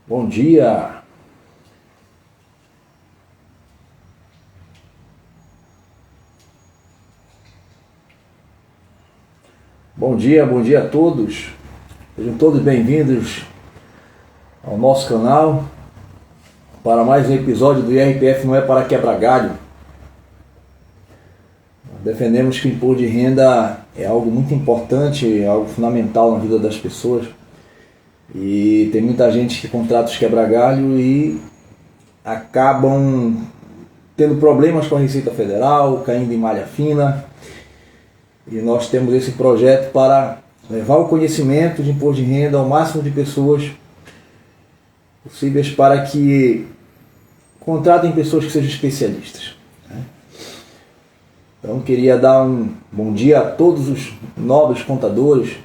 Bom dia. Bom dia a todos. Sejam todos bem-vindos ao nosso canal para mais um episódio do IRPF Não é para Quebrar Galho. Defendemos que o imposto de renda é algo muito importante, é algo fundamental na vida das pessoas. E tem muita gente que contrata os quebra-galho e acabam tendo problemas com a Receita Federal, caindo em malha fina. E nós temos esse projeto para levar o conhecimento de imposto de renda ao máximo de pessoas possíveis para que contratem pessoas que sejam especialistas. Então queria dar um bom dia a todos os nobres contadores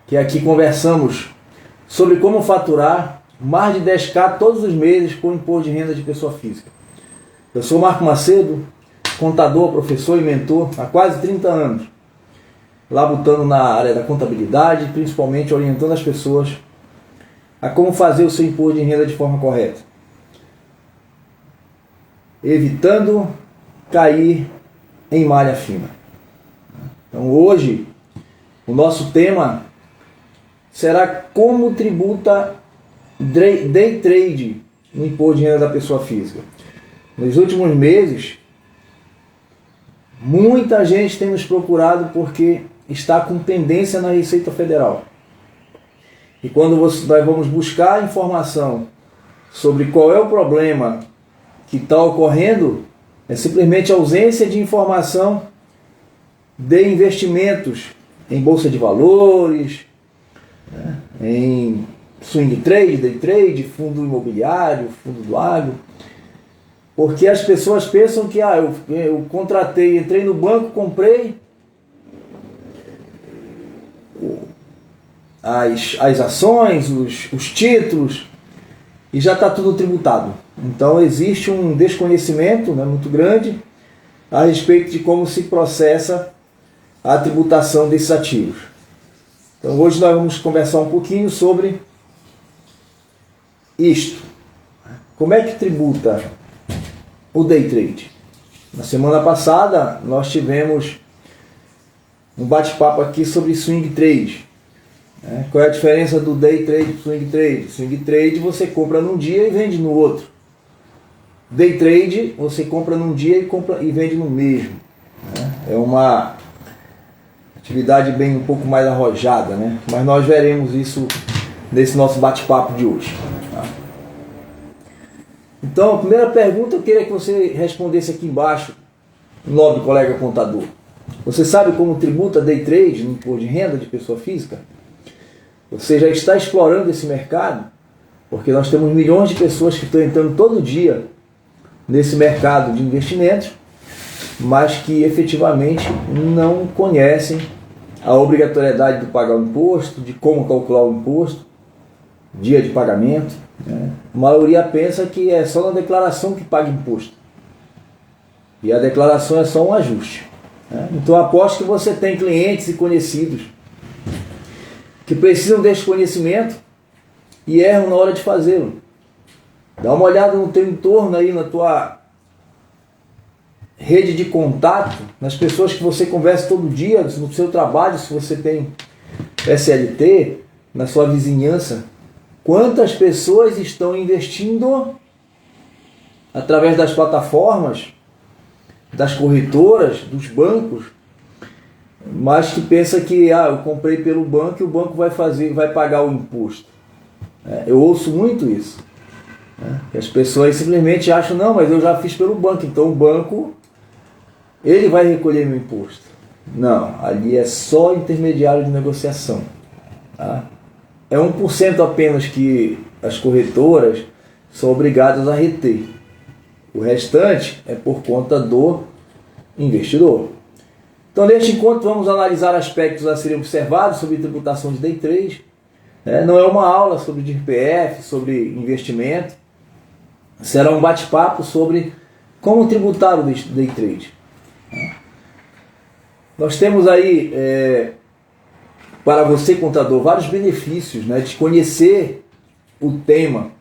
que aqui conversamos sobre como faturar mais de 10.000 todos os meses com imposto de renda de pessoa física. Eu sou Marco Macedo, contador, professor e mentor há quase 30 anos, labutando na área da contabilidade, principalmente orientando as pessoas a como fazer o seu imposto de renda de forma correta, evitando cair em malha fina. Então hoje o nosso tema será como tributa day trade no imposto de renda da pessoa física. Nos últimos meses, muita gente tem nos procurado porque está com pendência na Receita Federal. E quando nós vamos buscar informação sobre qual é o problema que está ocorrendo, é simplesmente a ausência de informação de investimentos em bolsa de valores, em swing trade, day trade, fundo imobiliário, fundo do agro. Porque as pessoas pensam que eu contratei, entrei no banco, comprei as ações, os títulos e já está tudo tributado. Então existe um desconhecimento muito grande a respeito de como se processa a tributação desses ativos. Então hoje nós vamos conversar um pouquinho sobre isto. Como é que tributa o day trade? Na semana passada nós tivemos um bate-papo aqui sobre swing trade. Qual é a diferença do day trade e do swing trade? Swing trade você compra num dia e vende no outro. Day trade você compra num dia e vende no mesmo. É uma atividade bem um pouco mais arrojada, mas nós veremos isso nesse nosso bate-papo de hoje. Então, a primeira pergunta eu queria que você respondesse aqui embaixo, nobre colega contador. Você sabe como tributa day trade no imposto de renda de pessoa física? Você já está explorando esse mercado? Porque nós temos milhões de pessoas que estão entrando todo dia nesse mercado de investimentos, mas que efetivamente não conhecem a obrigatoriedade de pagar o imposto, de como calcular o imposto, dia de pagamento. A maioria pensa que é só na declaração que paga imposto. E a declaração é só um ajuste. Então aposto que você tem clientes e conhecidos que precisam desse conhecimento e erram na hora de fazê-lo. Dá uma olhada no teu entorno aí, na tua rede de contato, nas pessoas que você conversa todo dia, no seu trabalho, se você tem SLT, na sua vizinhança. Quantas pessoas estão investindo através das plataformas, das corretoras, dos bancos, mas que pensa que eu comprei pelo banco e o banco vai pagar o imposto. Eu ouço muito isso. Que as pessoas simplesmente acham, não, mas eu já fiz pelo banco, então o banco ele vai recolher meu imposto. Não, ali é só intermediário de negociação. É 1% apenas que as corretoras são obrigadas a reter. O restante é por conta do investidor. Então, neste encontro, vamos analisar aspectos a serem observados sobre tributação de day trade. Não é uma aula sobre IRPF, sobre investimento. Será um bate-papo sobre como tributar o day trade. Nós temos aí, para você, contador, vários benefícios de conhecer o tema,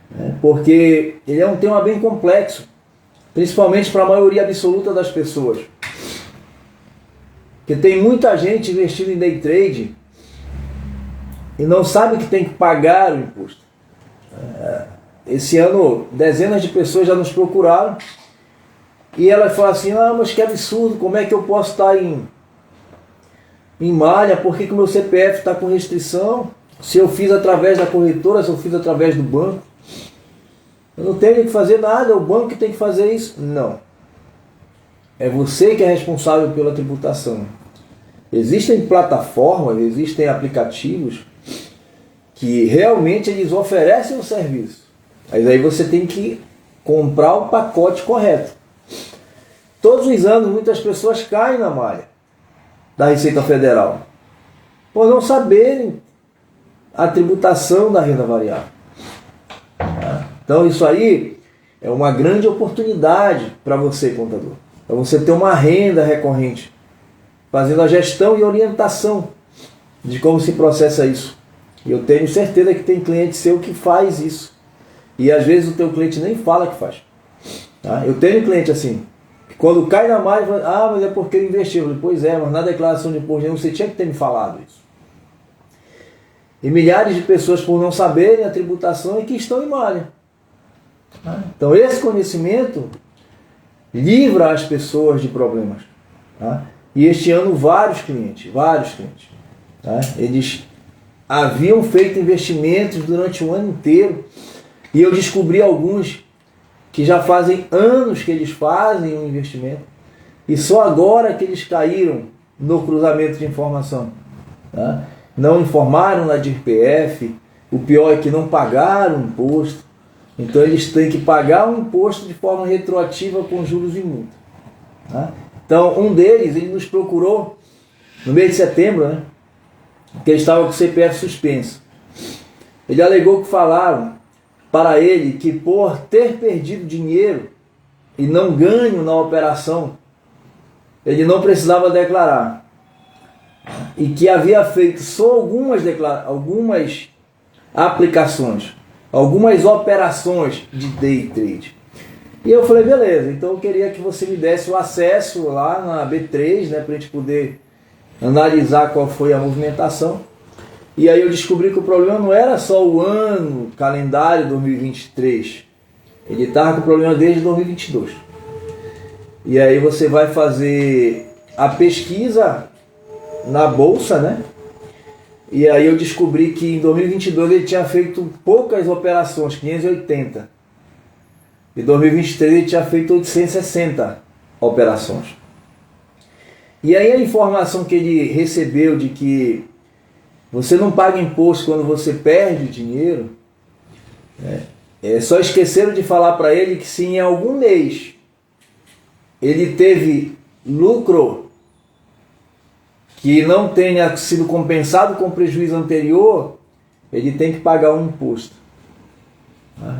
né? Porque ele é um tema bem complexo, principalmente para a maioria absoluta das pessoas. Porque tem muita gente investindo em day trade e não sabe que tem que pagar o imposto. Esse ano, dezenas de pessoas já nos procuraram e elas falam assim: ah, mas que absurdo, como é que eu posso estar em malha? Por que o meu CPF está com restrição? Se eu fiz através da corretora, se eu fiz através do banco, eu não tenho que fazer nada, é o banco que tem que fazer isso. Não. É você que é responsável pela tributação. Existem plataformas, existem aplicativos que realmente eles oferecem o serviço. Mas aí você tem que comprar o pacote correto. Todos os anos muitas pessoas caem na malha da Receita Federal por não saberem a tributação da renda variável. Então isso aí é uma grande oportunidade para você, contador. Para você ter uma renda recorrente, fazendo a gestão e orientação de como se processa isso. E eu tenho certeza que tem cliente seu que faz isso. E às vezes o teu cliente nem fala que faz. Tá? Eu tenho cliente assim, que quando cai na malha, fala: ah, mas é porque ele investiu. Eu falei: pois é, mas na declaração de imposto você tinha que ter me falado isso. E milhares de pessoas, por não saberem a tributação, que estão em malha. Tá? Então esse conhecimento livra as pessoas de problemas. Tá? E este ano vários clientes, tá? Eles haviam feito investimentos durante o ano inteiro e eu descobri alguns que já fazem anos que eles fazem um investimento e só agora que eles caíram no cruzamento de informação. Tá? Não informaram na DIRPF, o pior é que não pagaram imposto, então eles têm que pagar um imposto de forma retroativa com juros e multa. Tá? Então um deles, ele nos procurou no mês de setembro, né? Porque ele estava com o CPF suspenso. Ele alegou que falaram para ele que por ter perdido dinheiro e não ganho na operação, ele não precisava declarar. E que havia feito só algumas aplicações, algumas operações de day trade. E eu falei: beleza, então eu queria que você me desse o acesso lá na B3, né, para a gente poder analisar qual foi a movimentação. E aí eu descobri que o problema não era só o ano, calendário 2023. Ele estava com problema desde 2022. E aí você vai fazer a pesquisa na bolsa, né? E aí eu descobri que em 2022 ele tinha feito poucas operações, 580. Em 2023 ele tinha feito 860 operações. E aí a informação que ele recebeu de que você não paga imposto quando você perde dinheiro, só esqueceram de falar para ele que se em algum mês ele teve lucro que não tenha sido compensado com o prejuízo anterior, ele tem que pagar um imposto.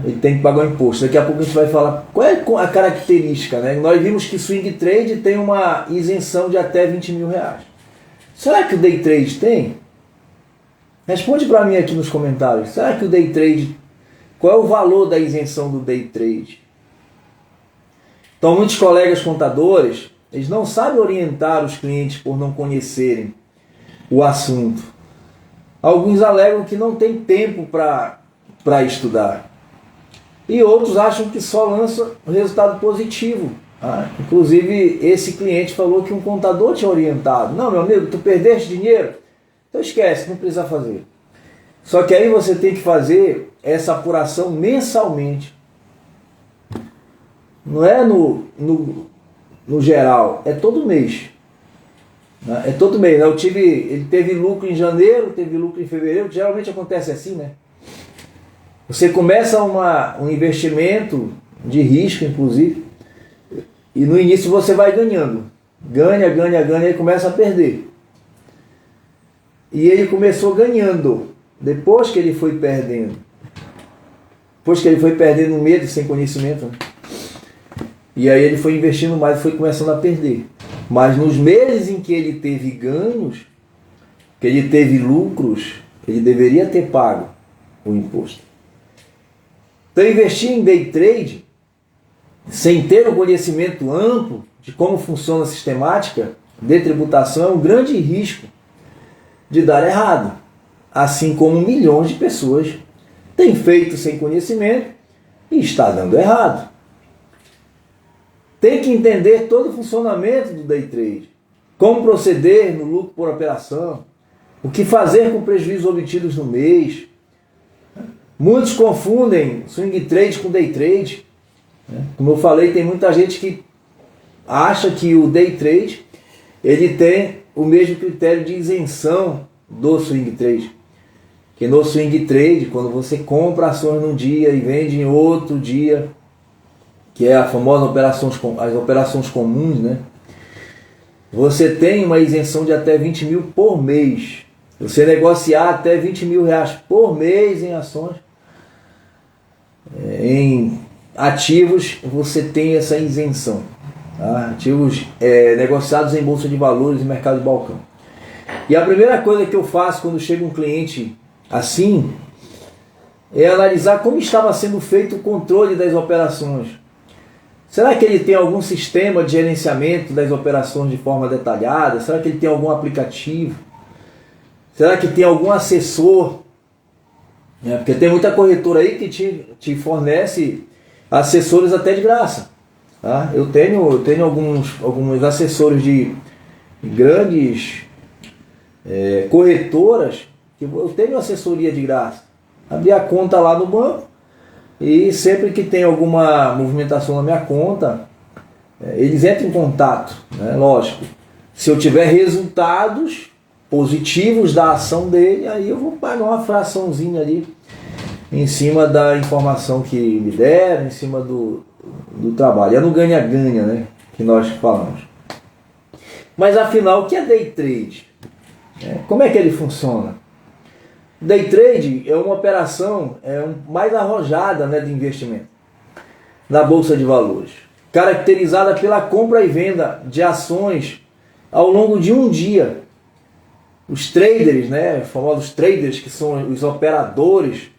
Ele tem que pagar um imposto. Daqui a pouco a gente vai falar qual é a característica, né? Nós vimos que swing trade tem uma isenção de até 20 mil reais. Será que o day trade tem? Responde para mim aqui nos comentários. Será que o day trade, qual é o valor da isenção do day trade? Então muitos colegas contadores, eles não sabem orientar os clientes por não conhecerem o assunto. Alguns alegam que não tem tempo para estudar. E outros acham que só lança resultado positivo. Inclusive, esse cliente falou que um contador tinha orientado. Não, meu amigo, tu perdeste dinheiro? Então esquece, não precisa fazer. Só que aí você tem que fazer essa apuração mensalmente. Não é no geral, é todo mês. É todo mês. Ele teve lucro em janeiro, teve lucro em fevereiro, geralmente acontece assim, né? Você começa um investimento de risco, inclusive, e no início você vai ganhando. Ganha, e começa a perder. E ele começou ganhando, depois que ele foi perdendo. Depois que ele foi perdendo medo, sem conhecimento, né? E aí ele foi investindo mais e foi começando a perder. Mas nos meses em que ele teve ganhos, que ele teve lucros, ele deveria ter pago o imposto. Então, investir em day trade, sem ter um conhecimento amplo de como funciona a sistemática de tributação, é um grande risco de dar errado. Assim como milhões de pessoas têm feito sem conhecimento e está dando errado. Tem que entender todo o funcionamento do day trade, como proceder no lucro por operação, o que fazer com prejuízos obtidos no mês. Muitos confundem swing trade com day trade. Como eu falei, tem muita gente que acha que o day trade ele tem o mesmo critério de isenção do swing trade. Que no swing trade, quando você compra ações num dia e vende em outro dia, que é a famosa as operações comuns, né? Você tem uma isenção de até 20 mil por mês. Você negociar até 20 mil reais por mês em ações, em ativos, você tem essa isenção. Tá? Ativos negociados em bolsa de valores e mercado de balcão. E a primeira coisa que eu faço quando chega um cliente assim é analisar como estava sendo feito o controle das operações. Será que ele tem algum sistema de gerenciamento das operações de forma detalhada? Será que ele tem algum aplicativo? Será que tem algum assessor? Porque tem muita corretora aí que te fornece assessores até de graça. Tá? Eu tenho alguns assessores de grandes corretoras que eu tenho assessoria de graça. Abri a conta lá no banco e sempre que tem alguma movimentação na minha conta, eles entram em contato, né? Lógico. Se eu tiver resultados positivos da ação dele, aí eu vou pagar uma fraçãozinha ali em cima da informação que me deram, em cima do trabalho. É no ganha-ganha, né, que nós falamos. Mas afinal, o que é day trade? Como é que ele funciona? Day trade é uma operação mais arrojada, né, de investimento na Bolsa de Valores, caracterizada pela compra e venda de ações ao longo de um dia. Os traders, né, os famosos traders, que são os operadores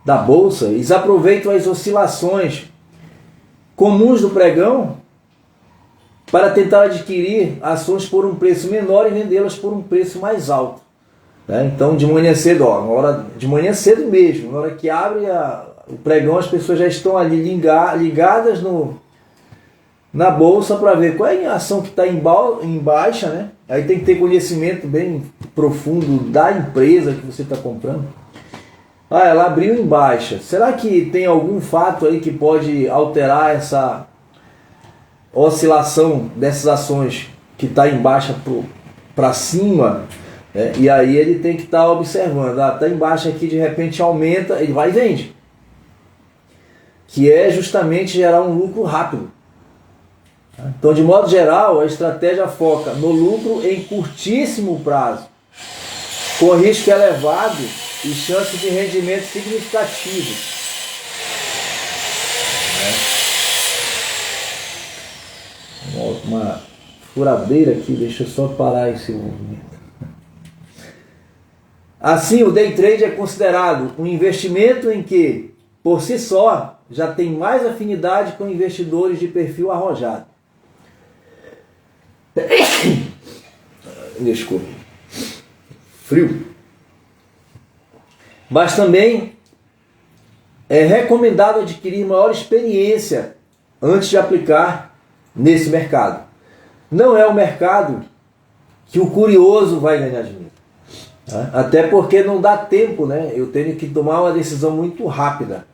da Bolsa, eles aproveitam as oscilações comuns do pregão para tentar adquirir ações por um preço menor e vendê-las por um preço mais alto. Então, de manhã cedo, de manhã cedo mesmo, na hora que abre o pregão, as pessoas já estão ali ligadas na bolsa para ver qual é a ação que está em baixa, né? Aí tem que ter conhecimento bem profundo da empresa que você está comprando. Ela abriu em baixa. Será que tem algum fato aí que pode alterar essa oscilação dessas ações que está em baixa para cima? E aí ele tem que estar observando. Está em baixa aqui, de repente aumenta, ele vai e vende. Que é justamente gerar um lucro rápido. Então, de modo geral, a estratégia foca no lucro em curtíssimo prazo, com risco elevado e chance de rendimento significativo. Uma furadeira aqui, deixa eu só parar esse movimento. Assim, o day trade é considerado um investimento em que, por si só, já tem mais afinidade com investidores de perfil arrojado. Desculpe. Frio. Mas também é recomendado adquirir maior experiência antes de aplicar nesse mercado. Não é o mercado que o curioso vai ganhar dinheiro. Até porque não dá tempo, né? Eu tenho que tomar uma decisão muito rápida.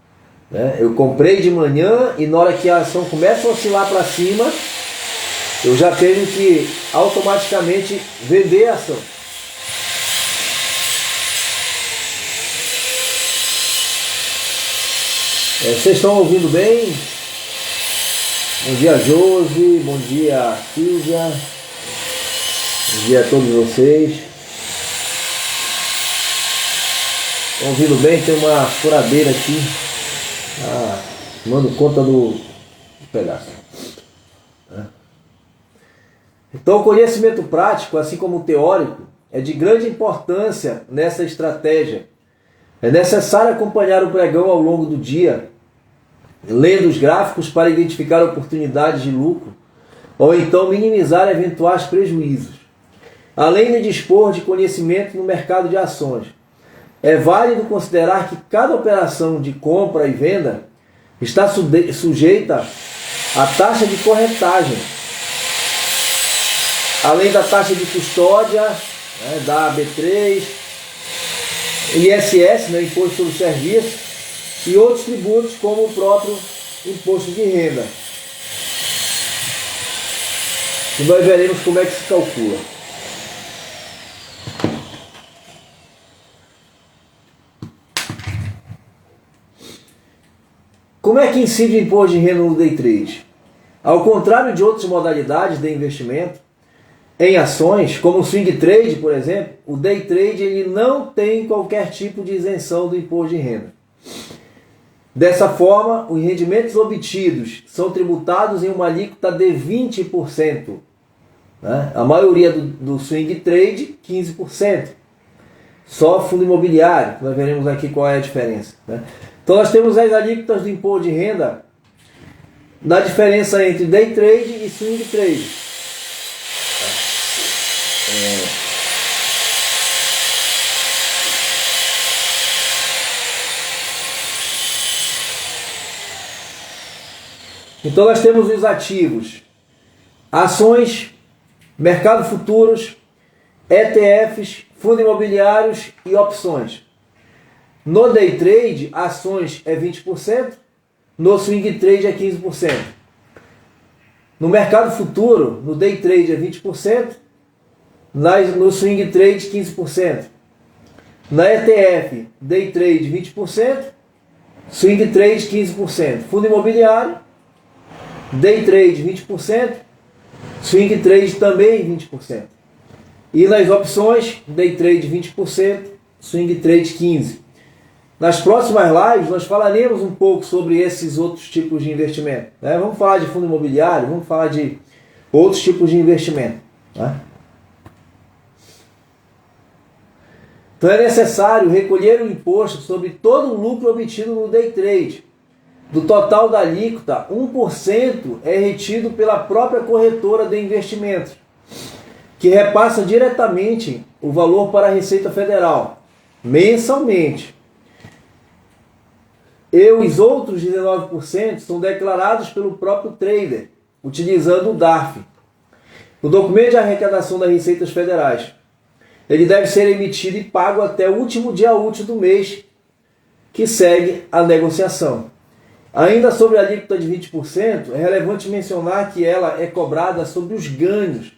Eu comprei de manhã e na hora que a ação começa a oscilar para cima, eu já tenho que automaticamente vender a ação. Vocês estão ouvindo bem? Bom dia, Josi. Bom dia, Silvia. Bom dia a todos vocês. Estão ouvindo bem? Tem uma furadeira aqui. Mando conta do pedaço. Então, o conhecimento prático, assim como o teórico, é de grande importância nessa estratégia, É necessário acompanhar o pregão ao longo do dia, lendo os gráficos para identificar oportunidades de lucro ou então minimizar eventuais prejuízos, além de dispor de conhecimento no mercado de ações. É válido considerar que cada operação de compra e venda está sujeita à taxa de corretagem, além da taxa de custódia, né, da AB3, ISS, né, Imposto sobre Serviço, e outros tributos como o próprio Imposto de Renda. E nós veremos como é que se calcula. Como é que incide o imposto de renda no day trade? Ao contrário de outras modalidades de investimento em ações, como o swing trade, por exemplo, o day trade ele não tem qualquer tipo de isenção do imposto de renda. Dessa forma, os rendimentos obtidos são tributados em uma alíquota de 20%. Né? A maioria do swing trade, 15%. Só fundo imobiliário, nós veremos aqui qual é a diferença. Né? Então nós temos as alíquotas do imposto de renda na diferença entre day trade e swing trade. Então nós temos os ativos, ações, mercado futuros, ETFs, fundos imobiliários e opções. No day trade, ações é 20%, no swing trade é 15%. No mercado futuro, no day trade é 20%, no swing trade 15%. Na ETF, day trade 20%, swing trade 15%. Fundo imobiliário, day trade 20%, swing trade também 20%. E nas opções, day trade 20%, swing trade 15%. Nas próximas lives nós falaremos um pouco sobre esses outros tipos de investimento. Né? Vamos falar de fundo imobiliário, vamos falar de outros tipos de investimento. Né? Então é necessário recolher o imposto sobre todo o lucro obtido no day trade. Do total da alíquota, 1% é retido pela própria corretora de investimentos, que repassa diretamente o valor para a Receita Federal, mensalmente. E os outros 19% são declarados pelo próprio trader, utilizando o DARF, o documento de arrecadação das Receitas Federais. Ele deve ser emitido e pago até o último dia útil do mês que segue a negociação. Ainda sobre a alíquota de 20%, é relevante mencionar que ela é cobrada sobre os ganhos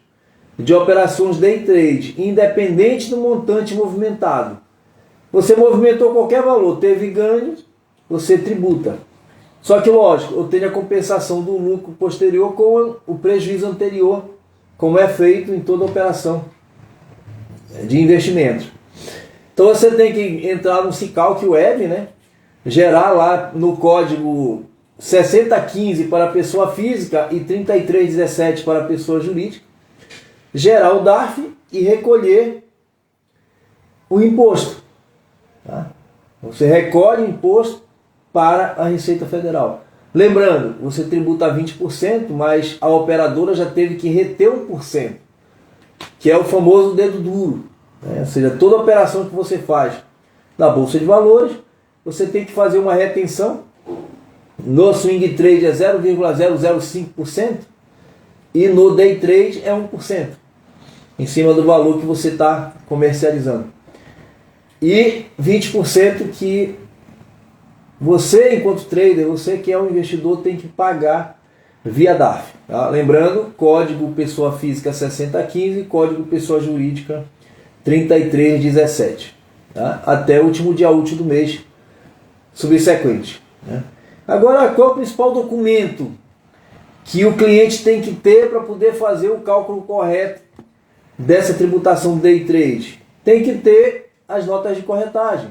de operações day trade, independente do montante movimentado. Você movimentou qualquer valor, teve ganhos, você tributa. Só que, lógico, eu tenho a compensação do lucro posterior com o prejuízo anterior, como é feito em toda operação de investimento. Então você tem que entrar no Cicalc Web, né? Gerar lá no código 6015 para a pessoa física e 3317 para a pessoa jurídica, gerar o DARF e recolher o imposto. Tá? Você recolhe o imposto para a Receita Federal. Lembrando, você tributa 20%, mas a operadora já teve que reter 1%, que é o famoso dedo duro. Né? Ou seja, toda operação que você faz na Bolsa de Valores, você tem que fazer uma retenção. No swing trade é 0,005% e no day trade é 1%, em cima do valor que você está comercializando. E 20% que você, enquanto trader, você que é um investidor, tem que pagar via DARF. Tá? Lembrando, código pessoa física 6015, código pessoa jurídica 3317. Tá? Até o último dia útil do mês subsequente. Né? Agora, qual é o principal documento que o cliente tem que ter para poder fazer o cálculo correto dessa tributação day trade? Tem que ter as notas de corretagem.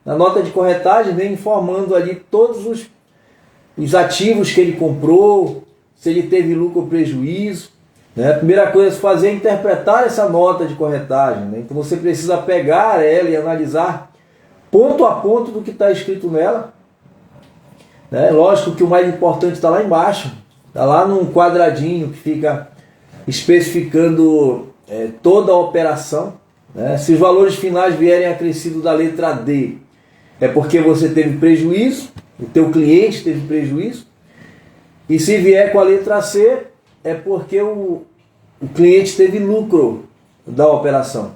Na nota de corretagem vem informando ali todos os ativos que ele comprou, se ele teve lucro ou prejuízo. Né? A primeira coisa a se fazer é interpretar essa nota de corretagem. Né? Então você precisa pegar ela e analisar ponto a ponto do que está escrito nela. Né? Lógico que o mais importante está lá embaixo, está lá num quadradinho que fica especificando toda a operação. Né? Se os valores finais vierem acrescidos da letra D, é porque você teve prejuízo, o teu cliente teve prejuízo. E se vier com a letra C, é porque o cliente teve lucro da operação.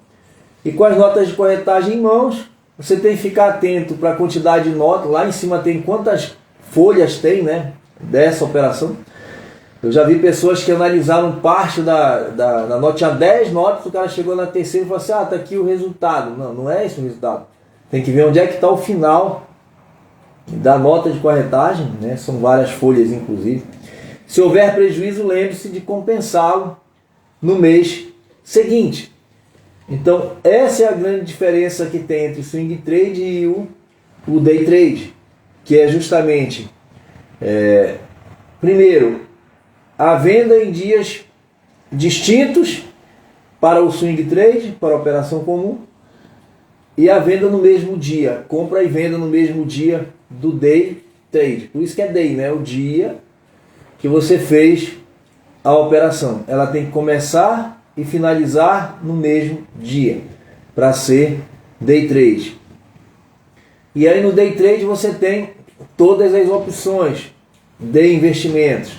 E com as notas de corretagem em mãos, você tem que ficar atento para a quantidade de notas. Lá em cima tem quantas folhas tem, né, dessa operação. Eu já vi pessoas que analisaram parte da nota, tinha 10 notas, o cara chegou na terceira e falou assim, tá aqui o resultado. Não, não é esse o resultado. Tem que ver onde é que está o final da nota de corretagem, né? São várias folhas inclusive. Se houver prejuízo, lembre-se de compensá-lo no mês seguinte. Então, essa é a grande diferença que tem entre o swing trade e o day trade, que é justamente, primeiro, a venda em dias distintos para o swing trade, para a operação comum, e a venda no mesmo dia, compra e venda no mesmo dia do day trade. Por isso que é day, né? O dia que você fez a operação. Ela tem que começar e finalizar no mesmo dia para ser day trade. E aí no day trade você tem todas as opções de investimentos.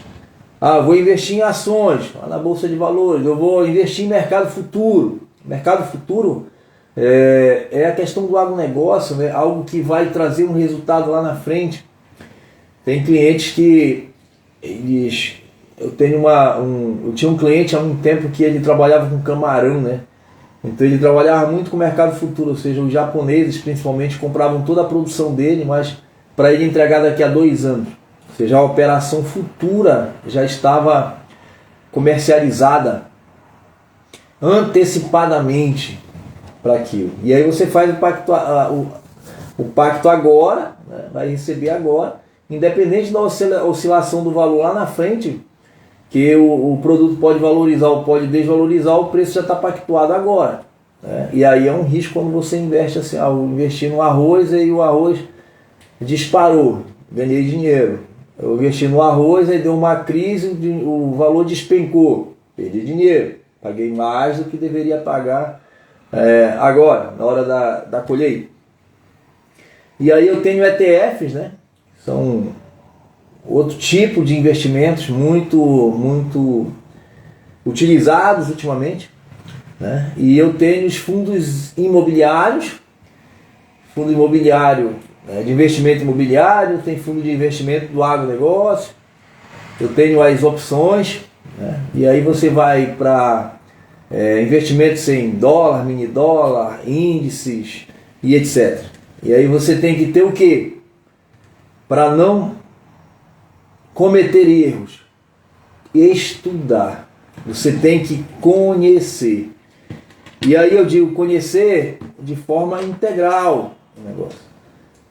Vou investir em ações na bolsa de valores, eu vou investir em mercado futuro. Mercado futuro é a questão do agronegócio, né? Algo que vai trazer um resultado lá na frente. Tem clientes que eu tinha um cliente há um tempo que ele trabalhava com camarão, né? Então ele trabalhava muito com o mercado futuro, ou seja, os japoneses principalmente compravam toda a produção dele, mas para ele entregar daqui a 2 anos. Ou seja, a operação futura já estava comercializada antecipadamente para aquilo. E aí você faz o pacto agora, né? Vai receber agora, independente da oscilação do valor lá na frente, que o produto pode valorizar ou pode desvalorizar, o preço já está pactuado agora. Né? E aí é um risco quando você investe assim, eu investi no arroz e o arroz disparou, ganhei dinheiro. Eu investi no arroz e deu uma crise, o valor despencou, perdi dinheiro, paguei mais do que deveria pagar agora, na hora da colheita. E aí eu tenho ETFs, né? São outro tipo de investimentos muito utilizados ultimamente, né? E eu tenho os fundos imobiliários, fundo imobiliário de investimento imobiliário, tem fundo de investimento do agronegócio, eu tenho as opções, né? E aí você vai para investimentos em dólar, mini dólar, índices e etc. E aí você tem que ter o quê? Para não cometer erros, estudar. Você tem que conhecer. E aí eu digo conhecer de forma integral o negócio.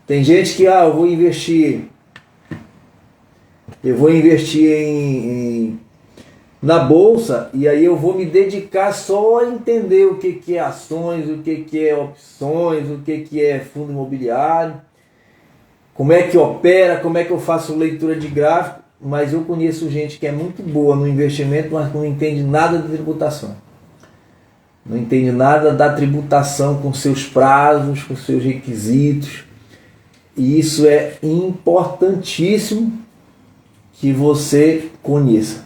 Tem gente que eu vou investir na bolsa e aí eu vou me dedicar só a entender o que é ações, o que é opções, o que é fundo imobiliário, como é que opera, como é que eu faço leitura de gráfico, mas eu conheço gente que é muito boa no investimento, mas não entende nada de tributação. Não entende nada da tributação com seus prazos, com seus requisitos. E isso é importantíssimo que você conheça.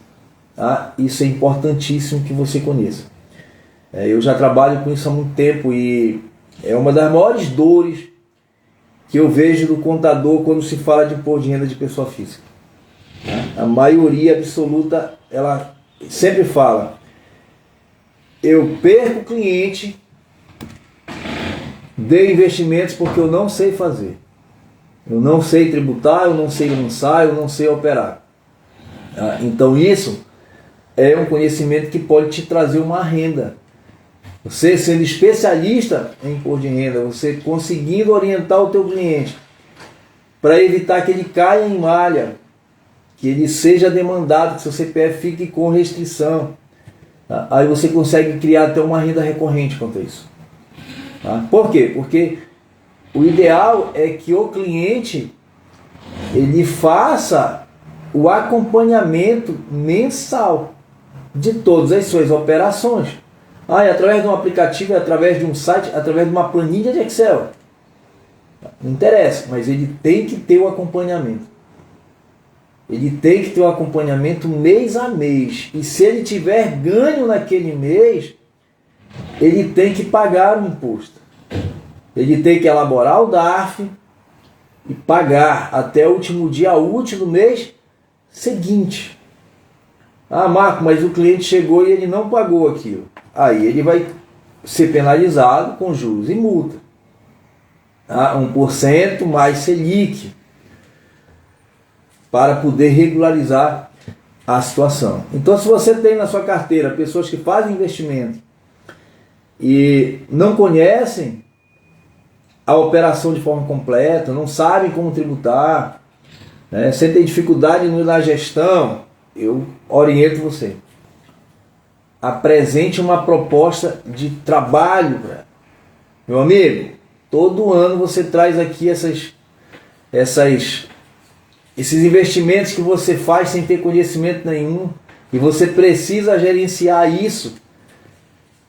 Tá? Isso é importantíssimo que você conheça. Eu já trabalho com isso há muito tempo e é uma das maiores dores que eu vejo do contador quando se fala de imposto de renda de pessoa física. A maioria absoluta, ela sempre fala: eu perco cliente de investimentos porque eu não sei fazer. Eu não sei tributar, eu não sei lançar, eu não sei operar. Então isso é um conhecimento que pode te trazer uma renda. Você sendo especialista em imposto de renda, você conseguindo orientar o teu cliente para evitar que ele caia em malha, que ele seja demandado, que seu CPF fique com restrição. Tá? Aí você consegue criar até uma renda recorrente quanto a isso. Tá? Por quê? Porque O ideal é que o cliente ele faça o acompanhamento mensal de todas as suas operações. É através de um aplicativo, é através de um site, é através de uma planilha de Excel. Não interessa, mas ele tem que ter o acompanhamento. Ele tem que ter o acompanhamento mês a mês. E se ele tiver ganho naquele mês, ele tem que pagar o imposto. Ele tem que elaborar o DARF e pagar até o último dia útil do mês seguinte. Marco, mas o cliente chegou e ele não pagou aquilo. Aí ele vai ser penalizado com juros e multa. 1% mais Selic, para poder regularizar a situação. Então, se você tem na sua carteira pessoas que fazem investimento e não conhecem a operação de forma completa, não sabem como tributar, né, você tem dificuldade na gestão, eu oriento você. Apresente uma proposta de trabalho. Meu amigo, todo ano você traz aqui esses investimentos que você faz sem ter conhecimento nenhum e você precisa gerenciar isso.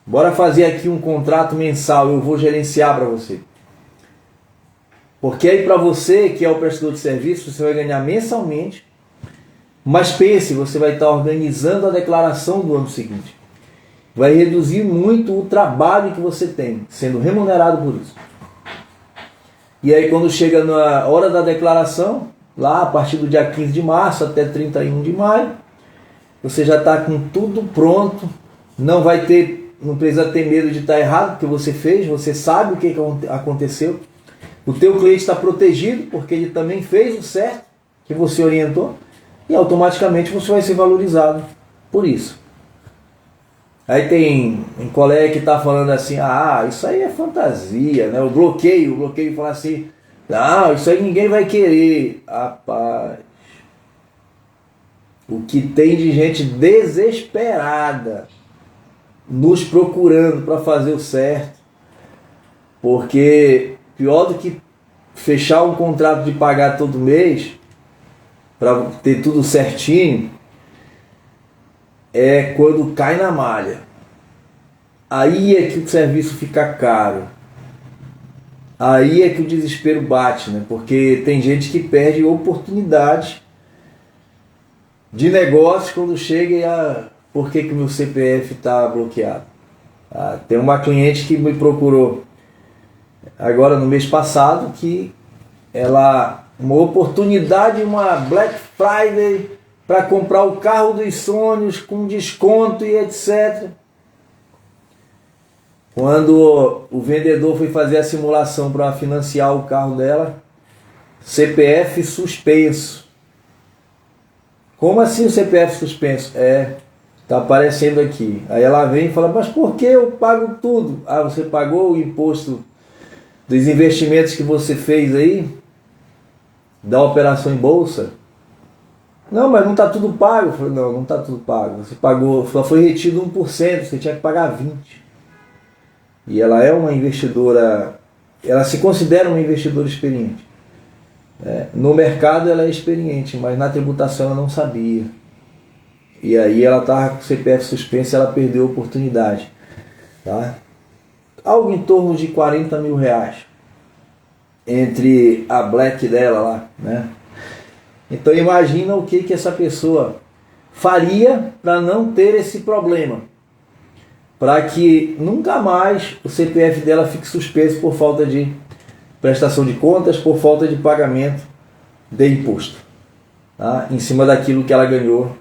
Bora fazer aqui um contrato mensal, eu vou gerenciar para você. Porque aí para você, que é o prestador de serviço, você vai ganhar mensalmente, mas pense, você vai estar organizando a declaração do ano seguinte. Vai reduzir muito o trabalho que você tem, sendo remunerado por isso. E aí quando chega na hora da declaração, lá a partir do dia 15 de março até 31 de maio, você já está com tudo pronto, não precisa ter medo de estar errado, porque você fez, você sabe o que aconteceu. O teu cliente está protegido, porque ele também fez o certo, que você orientou, e automaticamente você vai ser valorizado por isso. Aí tem um colega que está falando assim, isso aí é fantasia, né? O bloqueio fala assim, não, isso aí ninguém vai querer. Rapaz, o que tem de gente desesperada nos procurando para fazer o certo, porque pior do que fechar um contrato de pagar todo mês, para ter tudo certinho, é quando cai na malha. Aí é que o serviço fica caro. Aí é que o desespero bate, né? Porque tem gente que perde oportunidades de negócio quando chega e por que o meu CPF está bloqueado? Tem uma cliente que me procurou agora no mês passado que uma oportunidade, uma Black Friday para comprar o carro dos sonhos com desconto e etc. Quando o vendedor foi fazer a simulação para financiar o carro dela, CPF suspenso. Como assim o CPF suspenso? Está aparecendo aqui. Aí ela vem e fala, mas por que eu pago tudo? Você pagou o imposto dos investimentos que você fez aí? Da operação em bolsa? Não, mas não está tudo pago. Eu falei, não está tudo pago. Você pagou, só foi retido 1%, você tinha que pagar 20%. E ela é uma investidora, ela se considera uma investidora experiente. No mercado ela é experiente, mas na tributação ela não sabia. E aí ela estava com o CPF suspenso e ela perdeu a oportunidade. Tá? Algo em torno de 40 mil reais. Entre a Black dela lá, né? Então imagina o que essa pessoa faria para não ter esse problema, para que nunca mais o CPF dela fique suspenso por falta de prestação de contas, por falta de pagamento de imposto, tá? Em cima daquilo que ela ganhou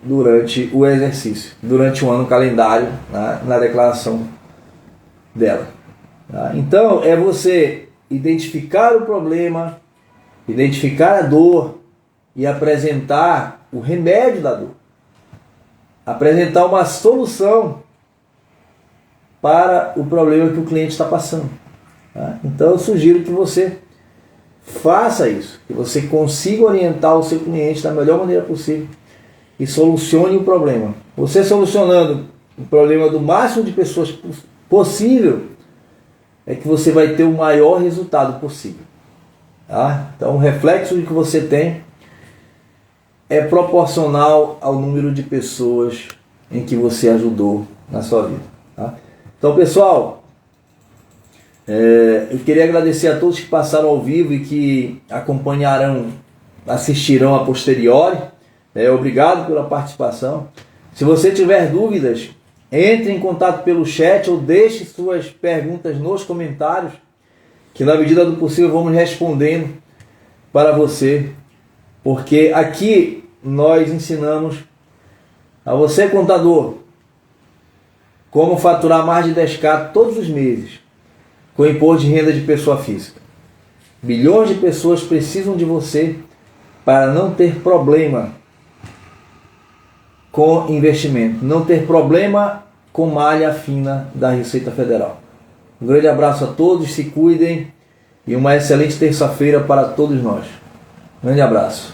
durante o exercício, durante o ano calendário, tá? Na declaração dela, tá? Então é você identificar o problema, identificar a dor e apresentar o remédio da dor, apresentar uma solução para o problema que o cliente está passando, tá? Então eu sugiro que você faça isso, que você consiga orientar o seu cliente da melhor maneira possível e solucione o problema. Você solucionando o problema do máximo de pessoas possível, é que você vai ter o maior resultado possível. Tá? Então o reflexo que você tem é proporcional ao número de pessoas em que você ajudou na sua vida. Tá? Então, pessoal, eu queria agradecer a todos que passaram ao vivo e que acompanharão, assistirão a posteriori. Obrigado pela participação. Se você tiver dúvidas, entre em contato pelo chat ou deixe suas perguntas nos comentários, que na medida do possível vamos respondendo para você, porque aqui nós ensinamos a você, contador, como faturar mais de 10.000 todos os meses com imposto de renda de pessoa física. Milhões de pessoas precisam de você para não ter problema com investimento, não ter problema com malha fina da Receita Federal. Um grande abraço a todos, se cuidem e uma excelente terça-feira para todos nós. Um grande abraço.